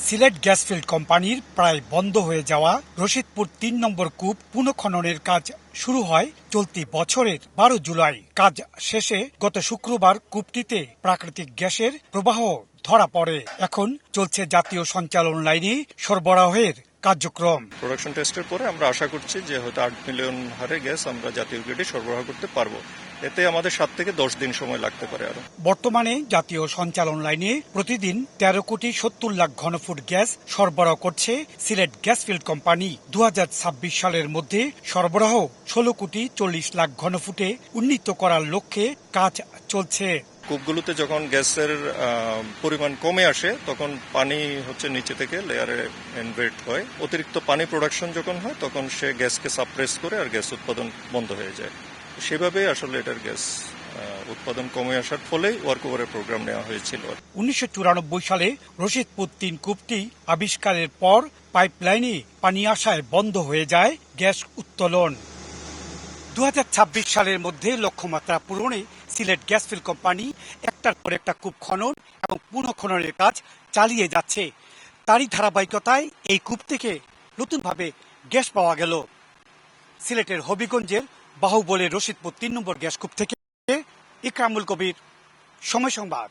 সিলেট গ্যাসফিল্ড কোম্পানির প্রায় বন্ধ হয়ে যাওয়া রশিদপুর ৩ নম্বর কূপ পুনঃখননের কাজ শুরু হয় চলতি বছরের ১২ জুলাই। কাজ শেষে গত শুক্রবার কূপটিতে প্রাকৃতিক গ্যাসের প্রবাহ ধরা পড়ে। এখন চলছে জাতীয় সঞ্চালন লাইনে সরবরাহের কার্যক্রম। প্রোডাকশন টেস্টের পরে আমরা আশা করছি যে হয়তো ৮ মিলিয়ন হারে গ্যাস আমরা জাতীয় গ্রিডে সরবরাহ করতে পারবো। এতে আমাদের ৭ থেকে ১০ দিন সময় লাগতে পারে। আরো বর্তমানে জাতীয় সঞ্চালন লাইনে প্রতিদিন ১৩ কোটি ৭০ লাখ ঘনফুট গ্যাস সরবরাহ করছে সিলেট গ্যাসফিল্ড কোম্পানি। ২০২৬ সালের মধ্যে সরবরাহ ১৬ কোটি ৪০ লাখ ঘনফুটে উন্নীত করার লক্ষ্যে কাজ চলছে। কূপগুলোতে যখন গ্যাসের পরিমাণ কমে আসে তখন পানি হচ্ছে নিচে থেকে লেয়ারে ইনভেট হয়। অতিরিক্ত পানি প্রোডাকশন যখন হয় তখন সে গ্যাসকে সাপ্রেস করে আর গ্যাস উৎপাদন বন্ধ হয়ে যায়। সেভাবে আসলে এটার গ্যাস উৎপাদন কমে আসার ফলে ওয়ার্কওভারের প্রোগ্রাম নেওয়া হয়েছিল। ১৯৯৪ সালে রশিদপুর ৩ কূপটি আবিষ্কারের পর পাইপলাইনে পানি আসায় বন্ধ হয়ে যায় গ্যাস উত্তোলন। ২০২৬ সালের মধ্যে লক্ষ্যমাত্রা পূরণে সিলেট গ্যাসফিল্ড কোম্পানি একটার পর একটা কূপ খনন এবং পুনঃখননের কাজ চালিয়ে যাচ্ছে। তারই ধারাবাহিকতায় এই কূপ থেকে নতুনভাবে গ্যাস পাওয়া গেল। সিলেটের হবিগঞ্জের বাহুবলের রশিদপুর ৩ নম্বর গ্যাস কূপ থেকে ইকরামুল কবির, সময় সংবাদ।